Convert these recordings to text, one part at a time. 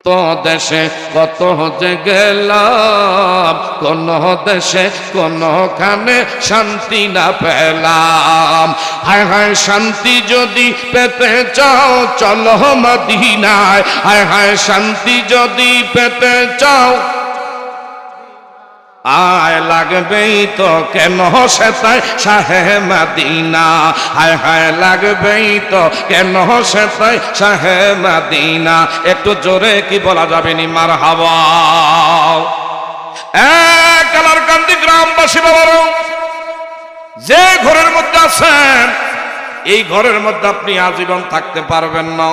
তো দেশে কত যে গেলাম, কোন দেশে কোনখানে শান্তি না পেলাম। হায় হায় শান্তি যদি পেতে চাও চলো মদিনায়, হায় হায় শান্তি যদি পেতে চাও আয় লাগবেই তো কেন সেতায় শাহে মদিনা, হায় হায় লাগবেই তো কেন সেতায় শাহে মদিনা। একটু জোরে কি বলা যাবে নি মারহাবা। কালারকান্দি গ্রামবাসী বাবারও, যে ঘরের মধ্যে আছেন এই ঘরের মধ্যে আপনি আজীবন থাকতে পারবেন না।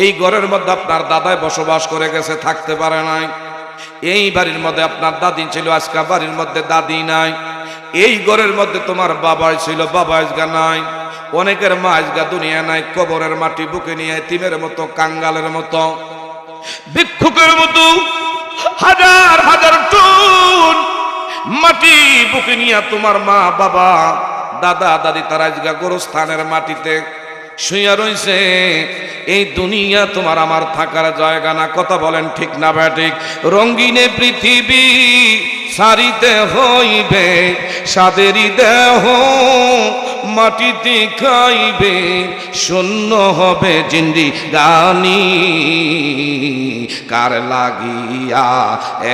এই ঘরের মধ্যে আপনার দাদাই বসবাস করে গেছে, থাকতে পারে নাই। এই বাড়ির মধ্যে আপনার দাদি ছিল, আজকে বাড়ির মধ্যে দাদি নাই। এই ঘরের মধ্যে তোমার বাবাই ছিল, বাবা আজগা নাই। অনেকের মা আজগা দুনিয়া নাই, কবরের মাটি বুকে নিয়ে এতিমের মতো, কাঙ্গালের মতো, ভিক্ষুকের মতো হাজার হাজার টন মাটি বুকে নিয়ে তোমার মা বাবা দাদা দাদি তারা আজগা গোরস্থানের মাটিতে শুইয়া রইছে। এই দুনিয়া তোমার আমার থাকার জায়গা না। কথা বলেন ঠিক না ব্যাঠিক? রঙ্গিনে পৃথিবী সারিতে হইবে, সাদেরই দেহ মাটিতে খাইবে, শূন্য হবে জিন্দেগানি। কার লাগিয়া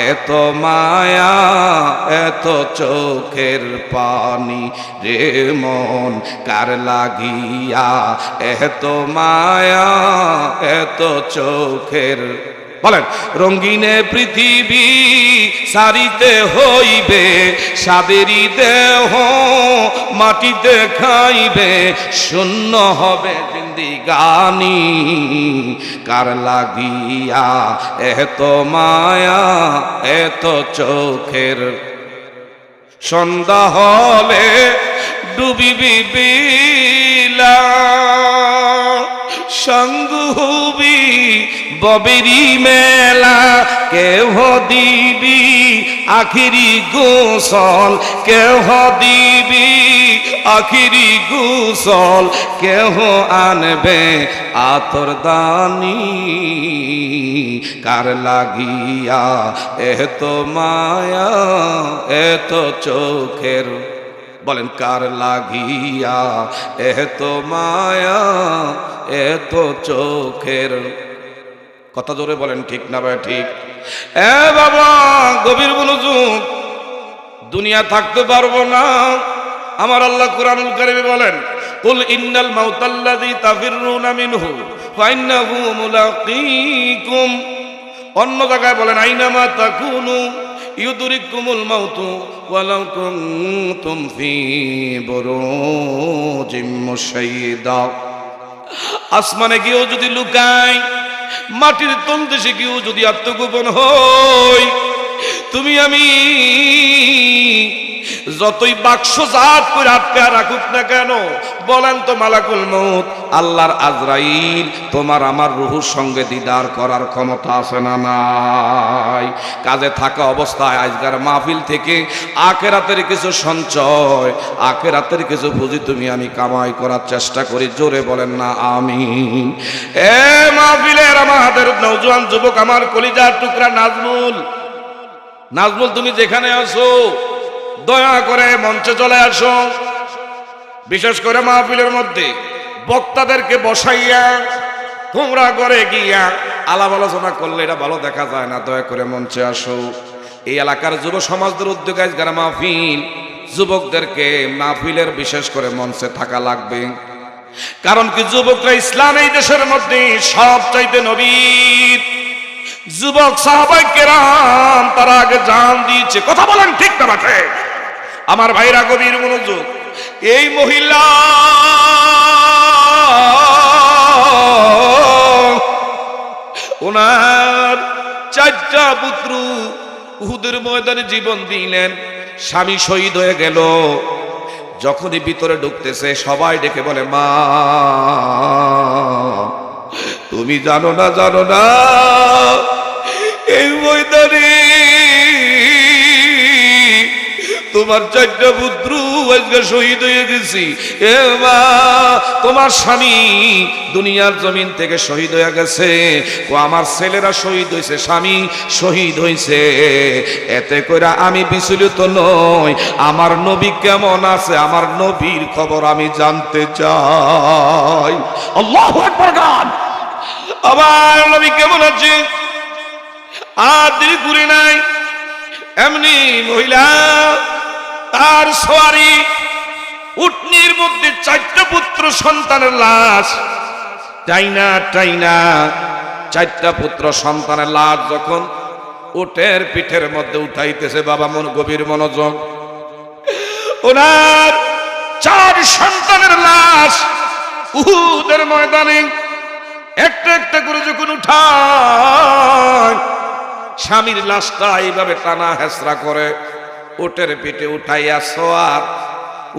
এত মায়া এত চোখের পানি রে মন, কার লাগিয়া এত মায়া এত চোখের, বলেন। রঙ্গিনে পৃথিবী সারিতে হইবে, সাদেরই দেহ মাটিতে খাইবে, শূন্য হবে জিন্দেগানি। কার লাগিয়া এত মায়া এত চোখের, সন্ধ্যা হলে ডুবিবি বিলা, সঙ্গুবি ববেরি মেলা, কেহ দিবি আখিরি গোসল, কেহ দিবি আখিরি গোসল, কেহ আনবে আতর দানি। কার লাগিয়া এত মায়া এত চোখের, বলেন কার লাগিয়া এত মায়া এত চোখের। কথা জোরে বলেন ঠিক না ভাই ঠিক? এ বাবা গভীর মনোযোগ। দুনিয়া থাকতে পারবো না। আমার আল্লাহ কুরআনুল কারীমে বলেন, কুল ইন্নাল মাউতাল্লাযী তাফিররুনা মিনহু ফাইন্নাহু মুলাকীকুম। অন্য জায়গায় বলেন আইনামা তাকুনু ইউদরিকুমুল মাউতু ওয়ালাউ কুনতুম ফি বুরুজিম মুশাইয়্যিদা। আসমানে গিয়েও যদি লুকাই, মাটির তলদেশে গিয়েও যদি আত্মগোপন হই, তুমি আমি যতই বাক্স জাত করে আটকা রাখুক না কেন, বলেন তো মালাকুল মউত আল্লাহর আজরাইল তোমার আমার রূহের সঙ্গে দিদার করার ক্ষমতা আছে না নাই? কাজে থাকা অবস্থায় আজকের মাহফিল থেকে আখিরাতের কিছু সঞ্চয়, আখিরাতের কিছু পুঁজি তুমি আমি কামাই করার চেষ্টা করি। জোরে বলেন না আমিন। এ মাহফিলের আমাদের নওজোয়ান যুবক, আমার কলিজার টুকরা নাজমুল, নাজমুল তুমি যেখানে আছো দয়া করে মঞ্চে চলে আসো। বিশেষ করে মাহফিলের মধ্যে বক্তাদেরকে বসাইয়া তোমরা ঘরে গিয়া আলাপ আলোচনা করলে এটা ভালো দেখা যায় না। দয়া করে মঞ্চে আসো। এই এলাকার যুব সমাজদের উদ্যোগে যারা মাহফিল, যুবকদেরকে মাহফিলের বিশেষ করে মঞ্চে থাকা লাগবে। কারণ কি যুবকরা ইসলাম এই দেশের মধ্যে সবচাইতে নবীর যুবক সাহাবায়ে কেরাম তারা আগে জান দিয়েছে। কথা বলেন ঠিক না বাটে? আমার ভাইরা গভীর মনোযোগ। এই মহিলা ওনার 4টা পুত্র উহুদের ময়দানে জীবন দিলেন, স্বামী শহীদ হয়ে গেল। যখনই ভিতরে ঢুকতেছে সবাই ডেকে বলে, মা তুমি জানো না, জানো না এই ময়দানে তোমার 4টা পুত্র আজকে শহীদ হয়ে গেছি। এ মা, তোমার স্বামী দুনিয়ার জমিন থেকে শহীদ হয়ে গেছে, ও আমার ছেলেরা শহীদ হয়েছে, স্বামী শহীদ হয়েছে, এতে করে আমি বিচলিত নই। আমার নবী কেমন আছে, আমার নবীর খবর আমি জানতে চাই। আল্লাহু আকবার গান। আমার নবী কেমন আছে আর দেরি করে নাই। এমনি মহিলা তার সোয়ারি উটনির মধ্যে 4টা পুত্র সন্তানের লাশ টাইনা টাইনা 4টা পুত্র সন্তানের লাশ যখন উটের পিঠের মধ্যে উঠাইতেছে, বাবা মন গভীর মনোযোগ, ওনার 4 সন্তানের লাশ উহুদের ময়দানে একটা একটা করে যখন উঠায়, স্বামীর লাশটা এইভাবে টানা হেসরা করে উটের পিঠে উঠাইয়া সোয়ার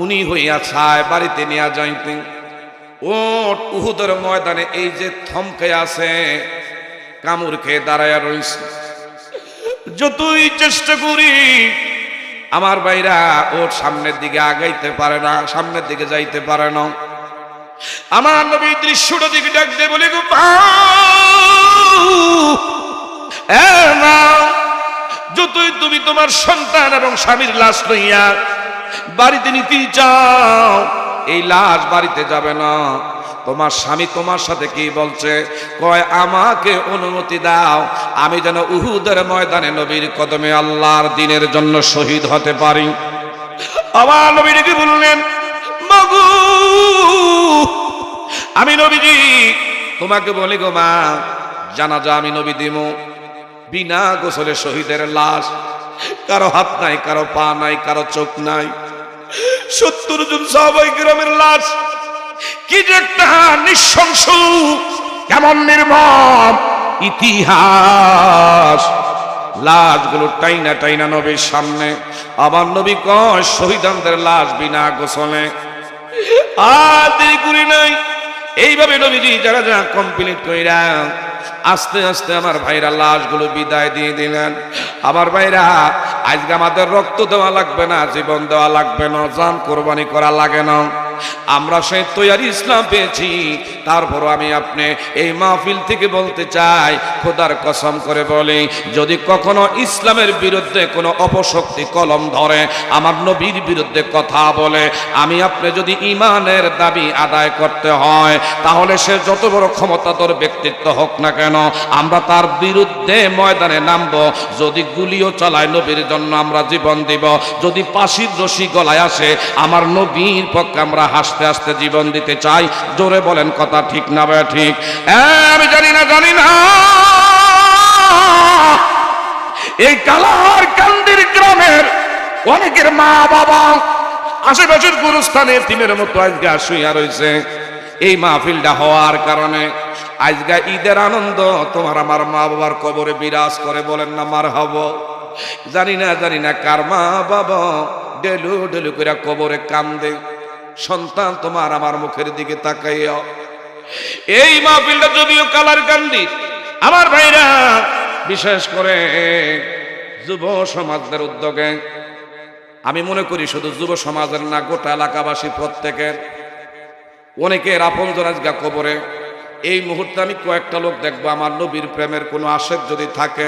উনি হইয়া ছায় বাড়িতে নিয়ে যাইতেন। ওট উহুদের ময়দানে এই যে থমকে আছে, কামড় খেয়ে দাঁড়াইয়া রয়েছে। যতই চেষ্টা করি আমার ভাইরা ওর সামনের দিকে আগাইতে পারে না, সামনের দিকে যাইতে পারে না। আমার নবী দৃশ্যটা দিকে ডাক দিয়ে বলে, গো যতই তুমি তোমার সন্তান এবং স্বামীর লাশ লইয়া বাড়িতে নিতে চাও, এই লাশ বাড়িতে যাবে না। তোমার স্বামী তোমার সাথে কি বলছে, কয় আমাকে অনুমতি দাও, আমি যেন উহুদের ময়দানে নবীর কদমে আল্লাহর দ্বীনের জন্য শহীদ হতে পারি। আমার নবী কি বললেন, মাগো আমি নবীজি তোমাকে বলি গো মা, জানাজা আমি নবী দিব, বিনা গোসলে শহীদের লাশ, কারো হাত নাই, কারো পা নাই, কারো চোখ নাই, 70 জন সাহাবায়ে কেরামের লাশ। কি যে একটা নৃশংস, কেমন নির্মম ইতিহাস। লাশগুলো টাইনা টাইনা নবীর সামনে। আমার নবী কয়, শহীদানদের লাশ বিনা গোসলে। আর দেরি করি নাই, এইভাবে নবীজি যারা যারা কমপ্লিট কইরা আস্তে আস্তে আমার ভাইরা লাশগুলো বিদায় দিয়ে দিলেন। আমার ভাইরা, আজকে আমাদের রক্ত দেওয়া লাগবে না, জীবন দেওয়া লাগবে না, জান কোরবানি করা লাগে না। আমরা সেই তৈরি ইসলাম পেয়েছি। তারপরও আমি আপনি এই মাহফিল থেকে বলতে চাই, খোদার কসম করে বলি, যদি কখনো ইসলামের বিরুদ্ধে কোনো অপশক্তি কলম ধরে, আমার নবীর বিরুদ্ধে কথা বলে, আমি আপনি যদি ঈমানের দাবি আদায় করতে হয়, তাহলে সে যত বড় ক্ষমতাধর ব্যক্তিত্ব হোক না কেন, আমরা তার বিরুদ্ধে ময়দানে নামবো। যদি গুলিও চালায়, নবীর জন্য আমরা জীবন দিব। যদি ফাঁসির রশি গলায় আসে, আমার নবীর পক্ষে আমরা হাসতে হাসতে জীবন দিতে চাই। জোরে বলেন, কথা ঠিক না ভাই? ঠিক। আমি জানি না এই কালার কান্দির গ্রামের অনেকের মা বাবা আশেপাশের গুরুস্থানে এতিমের মতো আজকে শুইয়া রয়েছে। এই মাহফিলটা হওয়ার কারণে আজকে ঈদের আনন্দ তোমার আমার মা বাবার কবরে বিরাজ করে। বলেন না মারহাবা। জানি না কার মা বাবা ডেলু ডেলু করে কবরে কান্দে, সন্তান তোমার আমার মুখের দিকে তাকাইয়া। এই মাহফিলটা যদিও কালার কান্দি, আমার ভাইরা বিশেষ করে যুব সমাজের উদ্যোগে, আমি মনে করি শুধু যুব সমাজের না, গোটা এলাকাবাসী প্রত্যেকের, অনেকের আপনজন আজকে কবরে। এই মুহূর্তে আমি কয়েকটা লোক দেখবো, আমার নবীর প্রেমের কোনো আশেক যদি থাকে,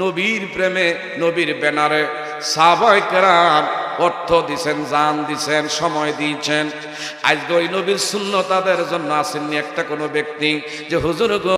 নবীর প্রেমে নবীর ব্যানারে সাহাবায়ে কেরাম অর্থ দিছেন, জান দিছেন, সময় দিয়েছেন। আজকে ওই নবীর সুন্নত তাদের জন্য আসেননি একটা কোনো ব্যক্তি যে হুজুর গো